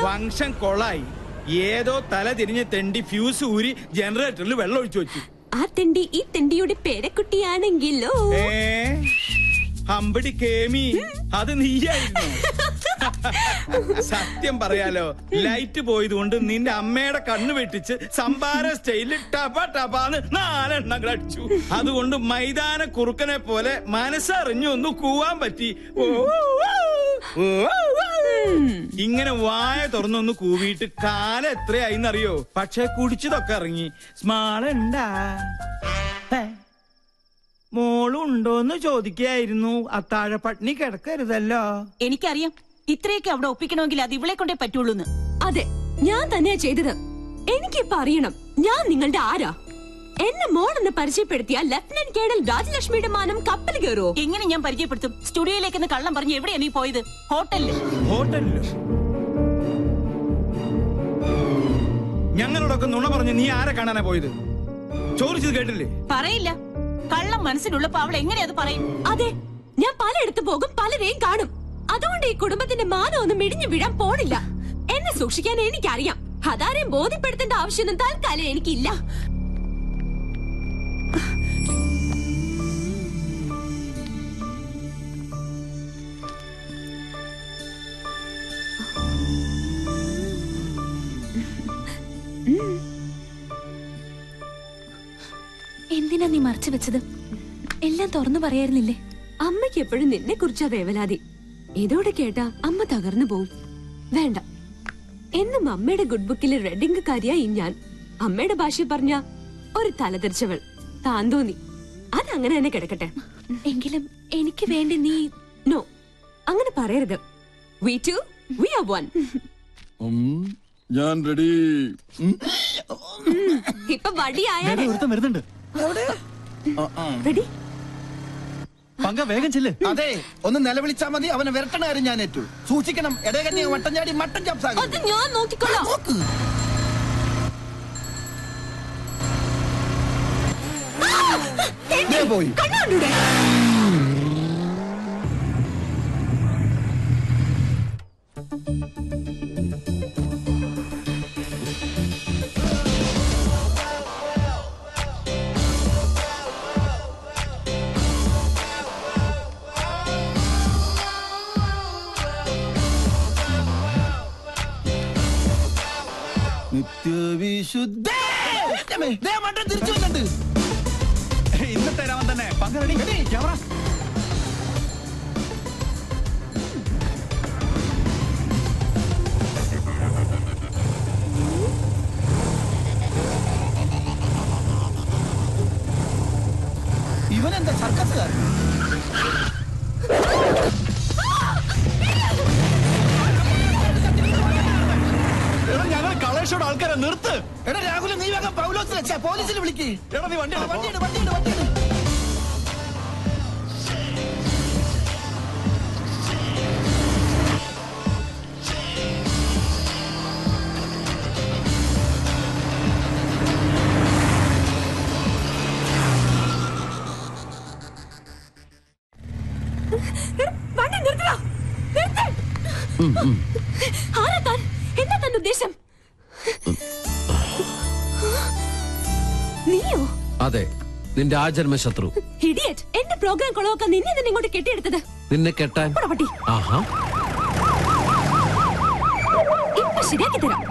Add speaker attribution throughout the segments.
Speaker 1: Function കൊളായി. ഏതോ തല തിരിഞ്ഞ് തെണ്ടി ഫ്യൂസ് ഊരി ജനറേറ്ററിൽ വെള്ളം ഒഴിച്ചു വെച്ചു.
Speaker 2: ആ തെണ്ടി ഈ തെണ്ടിയുടെ പേരക്കുട്ടിയാണെങ്കിലോ?
Speaker 1: അമ്പടി കേമി, അത് നീയായിരുന്നു. സത്യം പറയാലോ, ലൈറ്റ് പോയതുകൊണ്ട് നിന്റെ അമ്മയുടെ കണ്ണ് വെട്ടിച്ച് സംഭാര സ്റ്റൈലിൽ ടപ ടപാന്ന് 4 എണ്ണങ്ങൾ അടിച്ചു. അതുകൊണ്ട് മൈതാന കുറുക്കനെ പോലെ മനസ്സറിഞ്ഞു ഒന്ന് കൂവാൻ പറ്റി. ഇങ്ങനെ വായ തുറന്നൊന്ന് കൂവിയിട്ട് കാലം എത്രയായിന്നറിയോ? പക്ഷെ കുടിച്ചതൊക്കെ ഇറങ്ങി. സ്മാളുണ്ടാ മോളുണ്ടോന്ന് ചോദിക്കായിരുന്നു. അത്താഴ പട്ടിണി കിടക്കരുതല്ലോ.
Speaker 3: എനിക്കറിയാം, ഇത്രയൊക്കെ അവിടെ ഒപ്പിക്കണമെങ്കിൽ അത് ഇവളെ കൊണ്ടേ പറ്റുള്ളൂന്ന്.
Speaker 2: അതെ, ഞാൻ തന്നെയാ ചെയ്തത്. എനിക്കിപ്പോ അറിയണം ഞാൻ നിങ്ങളുടെ ആരാ. എന്നെ മോളെന്ന് പരിചയപ്പെടുത്തിയ ലഫ്റ്റനന്റ് കേണൽ രാജലക്ഷ്മിയുടെ മാനം കപ്പൽ കയറോ?
Speaker 3: എങ്ങനെ ഞാൻ പരിചയപ്പെടുത്തും? സ്റ്റുഡിയോയിലേക്ക് കള്ളം പറഞ്ഞ് എവിടെയാ നീ പോയത്? ഹോട്ടലില്.
Speaker 1: ഞങ്ങളോടൊക്കെ നുണ പറഞ്ഞ് നീ ആരെ കാണാനാ പോയത്? ചോദിച്ചത് കേട്ടില്ലേ?
Speaker 3: പറയില്ല. കള്ളം മനസ്സിലുള്ളപ്പോ അവൾ എങ്ങനെ അത് പറയും?
Speaker 2: അതെ, ഞാൻ പലയിടത്ത് പോകും, പലരെയും കാണും. അതുകൊണ്ട് ഈ കുടുംബത്തിന്റെ മാനം ഒന്നും ഇടിഞ്ഞു വീഴാൻ പോണില്ല. എന്നെ സൂക്ഷിക്കാൻ എനിക്കറിയാം. അതാരെയും ബോധ്യപ്പെടുത്തേണ്ട ആവശ്യമൊന്നും തൽക്കാലം എനിക്കില്ല.
Speaker 4: എന്തിനാ നീ മറച്ചു വെച്ചത്? എല്ലാം തുറന്നു പറയായിരുന്നില്ലേ?
Speaker 2: അമ്മയ്ക്ക് എപ്പോഴും നിന്നെ കുറിച്ചാ വേവലാതി. ഇതോടെ കേട്ടാ അമ്മ തകർന്നു പോവും. വേണ്ട, എന്നും അമ്മയുടെ ഗുഡ് ബുക്കിലെ റെഡിംഗ് കാര്യായി ഞാൻ. അമ്മയുടെ ഭാഷ പറഞ്ഞ ഒരു തലതെറിച്ചവൾ, താൻ തോന്നി. അതങ്ങനെ തന്നെ കിടക്കട്ടെ.
Speaker 4: എങ്കിലും എനിക്ക് വേണ്ടി നീ...
Speaker 2: നോ, അങ്ങനെ പറയരുത്. We two, we are one.
Speaker 5: ഞാൻ റെഡി.
Speaker 2: ഇപ്പൊ വടിയായാലേ
Speaker 6: വരുന്നുണ്ട്.
Speaker 2: റെഡി.
Speaker 6: പങ്ക വേഗം ചെല്ല്.
Speaker 7: അതെ, ഒന്ന് നിലവിളിച്ചാ മതി. അവനെ വിരട്ടണ കാര്യം ഞാൻ ഏറ്റു. സൂക്ഷിക്കണം, ഇടകന്യ വട്ടം ചാടി മട്ടൻ ചാപ്സാകും.
Speaker 2: അത് ഞാൻ നോക്കിക്കൊള്ളാം.
Speaker 7: പോയി
Speaker 2: കണ്ണാണ്ടൂടെ.
Speaker 7: നിത്യവിശുദ്ധ തിരിച്ചു വന്നിട്ട്
Speaker 6: ഇന്നത്തെ രാമൻ തന്നെ. പങ്ക റെഡി. ക്യാമറ.
Speaker 7: ഇവനെന്താ സർക്കസുകാരൻ?
Speaker 6: ഞങ്ങൾ കളേഷോട് ആൾക്കാരെ നിർത്ത്.
Speaker 7: എടാ രാഹുൽ, നീ വേഗം പൗലോസിനെ പോലീസിൽ വിളിക്ക്.
Speaker 6: എടാ നീ വണ്ടി
Speaker 2: എന്താ തന്റെ ഉദ്ദേശം? നീയോ?
Speaker 8: അതെ, നിന്റെ ആജന്മ ശത്രു.
Speaker 2: ഇഡിയറ്റ്. എന്റെ പ്രോഗ്രാം കൊളവാക്കാൻ നിന്നെ തന്നെ ഇങ്ങോട്ട് കെട്ടിയെടുത്തത്.
Speaker 8: നിന്നെ കെട്ടാൻ? ആഹാ,
Speaker 2: ഇപ്പൊ ശരിയാക്കി തരാം.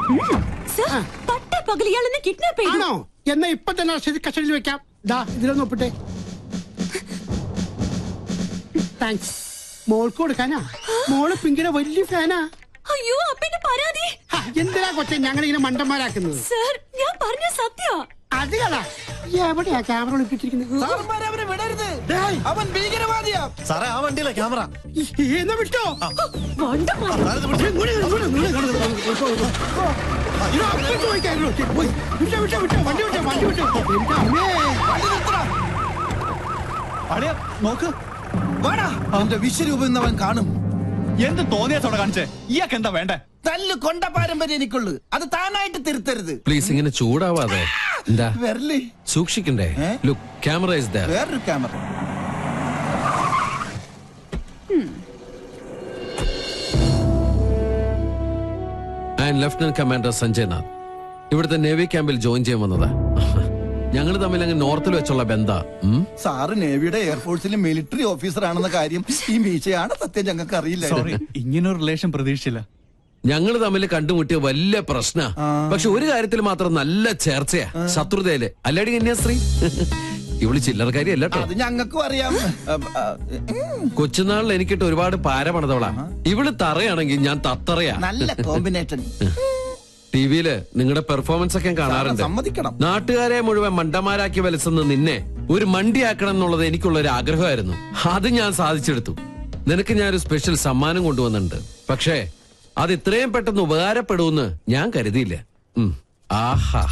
Speaker 2: സർ, പട്ടേ പകൽ ഇയാളെന്നെ കിഡ്നാപ്പ് ചെയ്തു.
Speaker 9: എന്നാ ഇപ്പൊ തന്നെ കസ്റ്റഡിയിൽ വെക്കാം. ഇതിലൊന്ന് ഒപ്പിട്ടെ. താങ്ക്സ്. മോൾക്ക് കൊടുക്കാനാ? മോള് പിങ്കിയുടെ വലിയ ഫാനാ.
Speaker 2: അയ്യോ, അപ്പന്റെ പരാതി.
Speaker 9: എന്തിനാ കൊച്ചെ ഞങ്ങളിങ്ങനെ മണ്ടന്മാരാക്കുന്നത്?
Speaker 2: സർ, ഞാൻ പറഞ്ഞ സത്യ.
Speaker 9: അത് കളാ. എവിടെയാ ക്യാമറ ഒളിപ്പിച്ചിരിക്കുന്നത്?
Speaker 7: അവൻ ഭീകരവാദിയാ.
Speaker 6: സാറേ, ആ വണ്ടിയിലെ ക്യാമറ.
Speaker 9: എന്നാ വിട്ടോ.
Speaker 6: അടിയ നോക്ക്.
Speaker 7: അവന്റെ വിശ്വരൂപം ഇന്നവൻ കാണും.
Speaker 6: എന്ത് തോന്നിയാത്തോടെ കാണിച്ചേ? ഇയാൾക്ക് എന്താ വേണ്ടേ?
Speaker 7: തല്ല് കൊണ്ട പാരമ്പര്യം എനിക്കുള്ളു. അത് താനായിട്ട് തിരുത്തരുത്.
Speaker 8: പ്ലീസ് ഇങ്ങനെ ചൂടാവാതെ. എന്താ
Speaker 7: വരല്ലേ?
Speaker 8: സൂക്ഷിക്കണ്ടേ? Look, camera is there.
Speaker 7: വേറൊരു ക്യാമറ.
Speaker 8: ഞാൻ ലഫ്റ്റനന്റ് കമാൻഡർ സഞ്ജയ് നാഥ്. ഇവിടുത്തെ നേവി ക്യാമ്പിൽ ജോയിൻ ചെയ്യാൻ വന്നതാ. ഞങ്ങൾ തമ്മിൽ അങ്ങ് നോർത്തിൽ വെച്ചുള്ള ബന്ധ.
Speaker 7: സാറ് നേവിയുടെ എയർഫോഴ്സിലെ മിലിറ്ററി ഓഫീസർ ആണെന്ന കാര്യം ഈ മീശയാണ് സത്യം ഞങ്ങൾക്ക് അറിയില്ല.
Speaker 6: സോറി, ഇങ്ങനൊരു റിലേഷൻ പ്രതീക്ഷിച്ചില്ല.
Speaker 8: ഞങ്ങൾ തമ്മിൽ കണ്ടുമുട്ടിയ വലിയ പ്രശ്ന. പക്ഷെ ഒരു കാര്യത്തിൽ മാത്രം നല്ല ചേർച്ചയാ, ശത്രുതയില്. അല്ലാടി കന്യാസ്ത്രീ ഇവള് ചില്ലറക്കാരി അല്ല കേട്ടോ.
Speaker 7: അത് ഞങ്ങൾക്കും അറിയാം.
Speaker 8: കൊച്ചുനാളിൽ എനിക്കിട്ട് ഒരുപാട് പാര പണിതവളാ. ഇവള് തറയാണെങ്കിൽ ഞാൻ തത്തറയാ.
Speaker 7: നല്ല കോമ്പിനേഷൻ.
Speaker 8: ടിവിയില് നിങ്ങളുടെ പെർഫോമൻസ് ഒക്കെ കാണാറുണ്ട്.
Speaker 7: സമ്മതിക്കണം.
Speaker 8: നാട്ടുകാരെ മുഴുവൻ മണ്ടന്മാരാക്കി വലിച്ചെന്ന് നിന്നെ ഒരു മണ്ടിയാക്കണം എന്നുള്ളത് എനിക്കുള്ള ഒരു ആഗ്രഹമായിരുന്നു. അത് ഞാൻ സാധിച്ചെടുത്തു. നിനക്ക് ഞാനൊരു സ്പെഷ്യൽ സമ്മാനം കൊണ്ടുവന്നിട്ടുണ്ട്. പക്ഷേ അത് ഇത്രയും പെട്ടെന്ന് ഉപകാരപ്പെടുമെന്ന് ഞാൻ കരുതിയില്ല. ആഹാ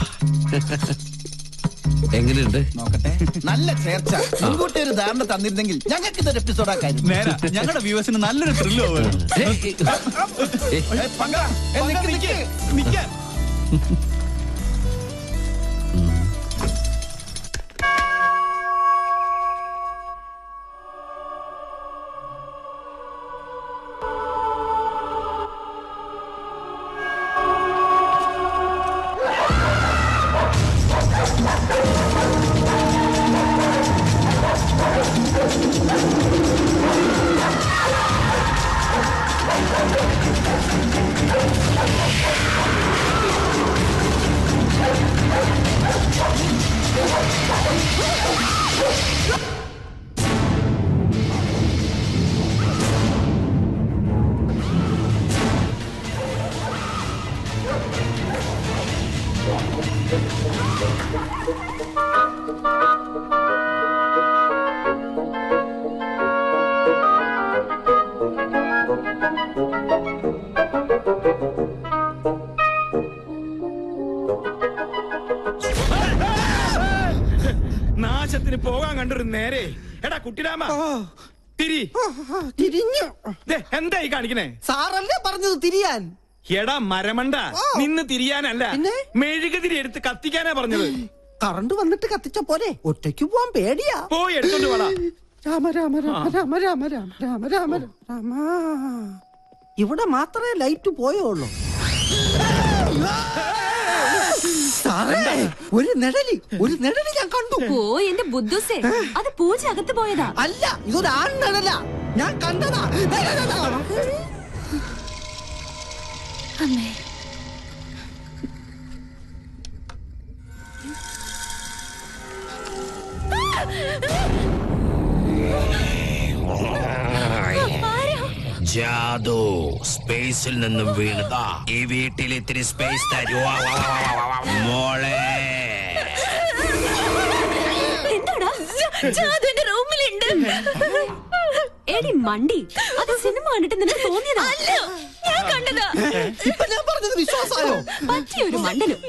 Speaker 8: എങ്ങനെയുണ്ട്?
Speaker 7: നോക്കട്ടെ. നല്ല ചേർച്ച. മുൻകൂട്ടി ഒരു ധാരണ തന്നിരുന്നെങ്കിൽ ഞങ്ങൾക്ക് ഇതൊരു എപ്പിസോഡാക്കായിരുന്നു.
Speaker 6: നേരാ, ഞങ്ങളുടെ വ്യൂവേഴ്സിന് നല്ലൊരു ത്രില്ലോ.
Speaker 1: നാശത്തിന് പോകാൻ കണ്ടൊരു നേരെ. എടാ കുട്ടിരാമ,
Speaker 9: തിരിഞ്ഞു.
Speaker 1: എന്തായി കാണിക്കണേ?
Speaker 9: സാറല്ലേ പറഞ്ഞത് തിരിയാൻ?
Speaker 1: എടാ മരമണ്ട, നിന്ന് തിരിയാനല്ല,
Speaker 9: പിന്നെ?
Speaker 1: മെഴുകുതിരി എടുത്ത് കത്തിക്കാനാ പറഞ്ഞത്.
Speaker 9: കറണ്ട് വന്നിട്ട് കത്തിച്ച പോലെ ഒറ്റയ്ക്ക് പോവാൻ പേടിയാ.
Speaker 1: പോയി എടുത്തോണ്ട് വേടാ.
Speaker 9: രാമ രാമ രാമ രാമ രാമ രാമ രാമ രാമ രാമ. ഇവിടെ മാത്രമേ ലൈറ്റ് പോയുള്ളൂ. സാറേ, ഒരു നിഴലി ഞാൻ കണ്ടു.
Speaker 2: ഓ എന്റെ ബുദ്ധുസേ, അത് പൂജ അകത്ത് പോയതാ.
Speaker 9: അല്ല, ഇതൊരു ആൺ നിഴല. ഞാൻ കണ്ടതാ.
Speaker 4: അമ്മേ,
Speaker 10: ജാദു സ്പേസിൽ നിന്നും വീണതാ. ഈ വീട്ടിൽ ഇത്തിരി സ്പേസ് തരുവോ മോളെ?
Speaker 2: എന്താടാ?
Speaker 4: ജാദുവിന്റെ റൂമിലുണ്ട്.
Speaker 2: എടി മണ്ടി, അത് സിനിമ കണ്ടിട്ട് നിനക്ക് തോന്നിയതാ?
Speaker 4: ഞാൻ കണ്ടതാ.
Speaker 9: ഇപ്പൊ ഞാൻ പറഞ്ഞത് വിശ്വാസായോ?
Speaker 2: പറ്റിയൊരു മണ്ടനും.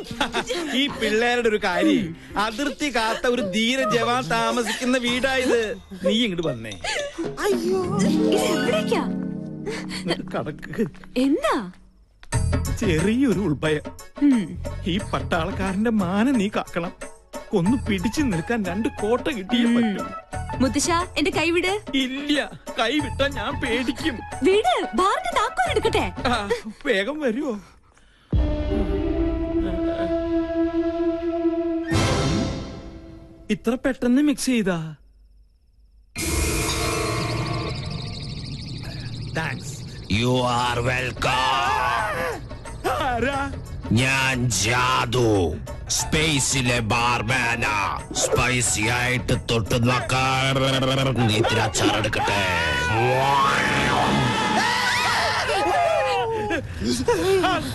Speaker 1: ഈ പിള്ളേരുടെ ഒരു കാര്യം, അതിർത്തി കാത്ത ഒരു ധീര ജവാൻ താമസിക്കുന്ന വീടായത്. നീ ഇങ്ങോട്ട് വന്നേ.
Speaker 9: അയ്യോ,
Speaker 2: ഇത് എവിടേക്കാ?
Speaker 1: കടക്ക്.
Speaker 2: എന്താ?
Speaker 1: ചെറിയൊരു ഉൾഭയം. ഈ പട്ടാളക്കാരന്റെ മാനം നീ കാക്കണം. ഒന്ന് പിടിച്ചു നിൽക്കാൻ 2 കോട്ട കിട്ടിയേ പറ്റും.
Speaker 2: മുത്തശ്ശ, എന്റെ കൈവിട്.
Speaker 1: ഇല്ല, കൈവിട്ടാ ഞാൻ പേടിക്കും.
Speaker 2: വീട് ബാറിന്റെ താക്കോൽ എടുക്കട്ടെ.
Speaker 1: വേഗം വരുവോ? ഇത്ര പെട്ടെന്ന് മിക്സ് ചെയ്താ? താങ്ക്സ്.
Speaker 10: You are welcome.
Speaker 1: ആരാ?
Speaker 10: ഞാൻ ജാദു, സ്പേസിലെ ബാർമാന. സ്പൈസി ആയിട്ട് തൊട്ട് നോക്കാൻ ഇത്തിരി അച്ചാറെടുക്കട്ടെ.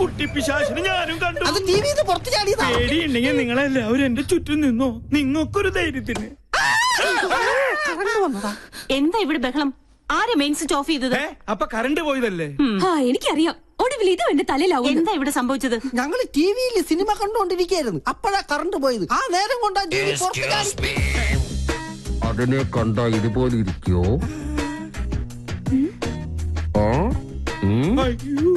Speaker 1: കുട്ടി പിശാചിനെ ഞാനും കണ്ടു.
Speaker 9: അത് ടിവിന്ന് പുറത്ത് ചാടിയതാ.
Speaker 1: പേടിയുണ്ടെങ്കിൽ നിങ്ങളെല്ലാവരും എന്റെ ചുറ്റും നിന്നോ. നിങ്ങൾക്കൊരു ധൈര്യത്തിന്.
Speaker 9: കറണ്ട് വന്നതാ.
Speaker 3: എന്താ ഇവിടെ ബഹളം? ആരെ മെയിൻ സ്വിച്ച് ഓഫ് ചെയ്തത്?
Speaker 1: അപ്പൊ കറണ്ട് പോയതല്ലേ?
Speaker 2: എനിക്കറിയാം. ഒടുവിൽ ഇത് എന്റെ തലയിലാവും.
Speaker 3: എന്താ ഇവിടെ സംഭവിച്ചത്?
Speaker 9: ഞങ്ങൾ ടിവിയിൽ സിനിമ കണ്ടോണ്ടിരിക്കായിരുന്നു. അപ്പോഴാ കറണ്ട് പോയത്. ആ നേരം കൊണ്ടാ ടിവി പുറത്ത് ചാടി.
Speaker 8: അതിനെ കണ്ട ഇതുപോലെ ഇരിക്കോ?
Speaker 1: അയ്യോ.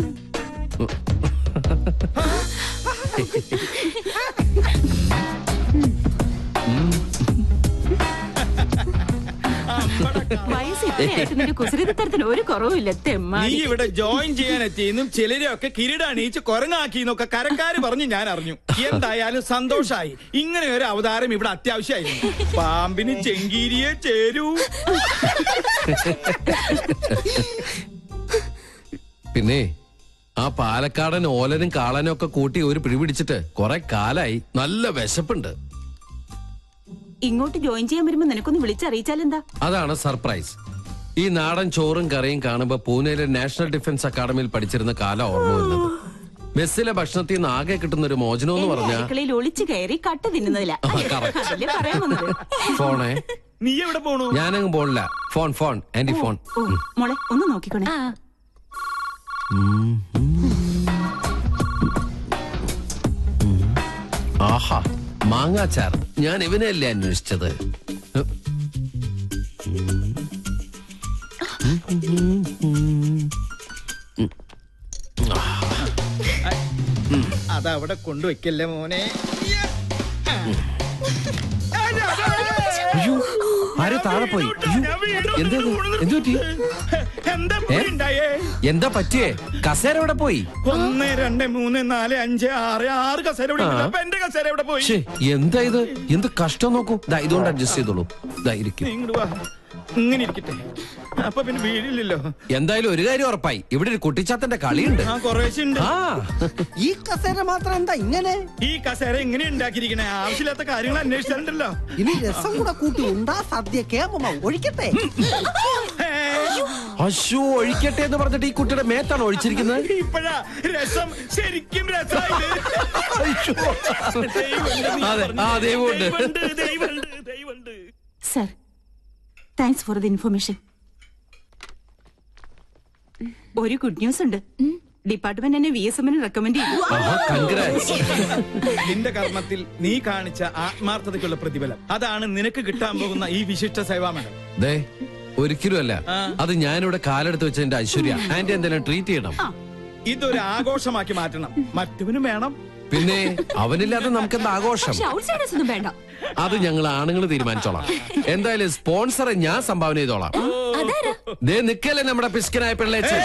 Speaker 1: അമ്പട
Speaker 3: വയസ്സ് ഇത്രയായിട്ട് നിന്റെ കുസൃതിത്തരത്തിന് ഒരു കുറവുമില്ല
Speaker 1: നീ
Speaker 3: തെമ്മാടി.
Speaker 1: ഇവിടെ ജോയിൻ ചെയ്യാൻ എത്തിയെന്നും ചിലരെയൊക്കെ കിരീടണീച്ച് കൊരങ്ങാക്കിന്നൊക്കെ കരക്കാര് പറഞ്ഞ് ഞാൻ അറിഞ്ഞു. എന്തായാലും സന്തോഷായി. ഇങ്ങനെ ഒരു അവതാരം ഇവിടെ അത്യാവശ്യമായിരുന്നു. പാമ്പിന് ചെങ്കീരിയെ ചേരൂ.
Speaker 8: പിന്നെ ആ പാലക്കാടൻ ഓലനും കാളനും ഒക്കെ കൂട്ടി ഒരു പിടിപിടിച്ചിട്ട് കുറെ കാലായി. നല്ല വിശപ്പുണ്ട്.
Speaker 3: ഇങ്ങോട്ട് ജോയിൻ ചെയ്യാൻ വരുമ്പോ നിനക്കൊന്ന് വിളിച്ചറിയിച്ചാലെന്താ?
Speaker 8: അതാണ് സർപ്രൈസ്. ഈ നാടൻ ചോറും കറിയും കാണുമ്പോ പൂനെയിലെ നാഷണൽ ഡിഫൻസ് അക്കാദമിയിൽ പഠിച്ചിരുന്ന കാലം ഓർമ്മ വരുന്നത്. മെസ്സിലെ ഭക്ഷണത്തിൽ നിന്ന് ആകെ കിട്ടുന്ന ഒരു മോചനം എന്ന് പറഞ്ഞാൽ
Speaker 3: അടുക്കളയിൽ ഒളിച്ചു കയറി കട്ട് തിന്നുന്നതില്ല. അതല്ലേ പറയാൻ വന്നത്.
Speaker 8: ഫോണേ.
Speaker 1: നീ എവിടെ പോണു?
Speaker 8: ഞാനങ്ങ് പോണില്ല. Phone phone aunty phone.
Speaker 3: ഓ മോളെ ഒന്ന് നോക്കിക്കോണേ.
Speaker 8: ആഹാ, മാങ്ങാച്ചാർ. ഞാൻ ഇവനെയല്ലേ അന്വേഷിച്ചത്.
Speaker 1: അതവിടെ കൊണ്ടുവയ്ക്കല്ലേ മോനെ.
Speaker 8: അയ്യോ, ആരോ താഴെ പോയി. എന്താ എന്തു
Speaker 1: എന്താ ഉണ്ടായേ?
Speaker 8: എന്താ പറ്റിയേ? കസേര എവിടെ പോയി?
Speaker 1: 1 2 3 4 5 6 6 കസേര ഇവിടെ ഉണ്ട്. അപ്പൊ എന്റെ കസേര എവിടെ പോയി?
Speaker 8: ശ്ശേ, എന്താ ഇത്? എന്ത് കഷ്ടം നോക്കൂ. ദാ ഇതുകൊണ്ട് അഡ്ജസ്റ്റ് ചെയ്തോളൂ. ദാ ഇരിക്കും.
Speaker 1: നീ ഇങ്ങോട്ട് വാ. ഇങ്ങനെ ഇരിക്കട്ടെ. അപ്പൊ പിന്നെ വീടില്ലല്ലോ.
Speaker 8: എന്തായാലും ഒരു കാര്യം ഉറപ്പായി, ഇവിടെ ഒരു കുട്ടിച്ചാത്തന്റെ കളിയുണ്ട്.
Speaker 1: ആ കുറേശ്ശുണ്ട്.
Speaker 8: ആ
Speaker 9: ഈ കസേര മാത്രം എന്താ ഇങ്ങനെ?
Speaker 1: ഈ കസേര എങ്ങനെ ഉണ്ടാക്കിയിരിക്കണേ? ആവശ്യമില്ലാത്ത കാര്യങ്ങൾ അന്വേഷിച്ചിട്ടുണ്ടല്ലോ.
Speaker 9: ഇനി രസം കൂടെ കൂട്ടി ഉണ്ടാ സദ്യ കേമ ഒഴിക്കട്ടെ.
Speaker 8: അശോ, ഒഴിക്കട്ടെ എന്ന് പറഞ്ഞിട്ട് ഈ കുട്ടിയുടെ മേത്താണ് ഒഴിച്ചിരിക്കുന്നത്.
Speaker 1: ഇപ്പഴാ രസം ശരിക്കും രസമായിട്ട്.
Speaker 8: അതെ, ആ ദൈവമുണ്ട്.
Speaker 1: ദൈവമുണ്ട്.
Speaker 3: Sir, thanks for the information. ഒരു ഗുഡ് ന്യൂസ് ഉണ്ട്. ഡിപ്പാർട്ട്മെന്റ് എന്നെ VSM റെക്കമെൻഡ് ചെയ്തു.
Speaker 8: കൺഗ്രാറ്റ്സ്.
Speaker 1: നിന്റെ കർമ്മത്തിൽ നീ കാണിച്ച ആത്മാർത്ഥതയ്ക്കുള്ള പ്രതിഫലം അതാണ് നിനക്ക് കിട്ടാൻ പോകുന്ന ഈ വിശിഷ്ട സേവാമേള.
Speaker 8: ദേ, ഒരിക്കലും അല്ല. അത് ഞാനിവിടെ കാലെടുത്ത് വെച്ചതിന്റെ ഐശ്വര്യ. ആന്റി എന്തെങ്കിലും ട്രീറ്റ് ചെയ്യണം.
Speaker 1: ഇതൊരു ആഘോഷമാക്കി മാറ്റണം. മറ്റവനും വേണം.
Speaker 8: പിന്നെ അവനില്ലാതെ നമുക്കെന്താ ആഘോഷം?
Speaker 2: ഔട്ട്സൈഡേഴ്സ് ഒന്നും വേണ്ട.
Speaker 8: അത് ഞങ്ങൾ ആണുങ്ങൾ തീരുമാനിച്ചോളാം. എന്തായാലും സ്പോൺസറെ ഞാൻ സംഭാവന ചെയ്തോളാം. ദേ നിക്കല്ലേ നമ്മുടെ പിസ്കനായ പിള്ളേച്ചൻ.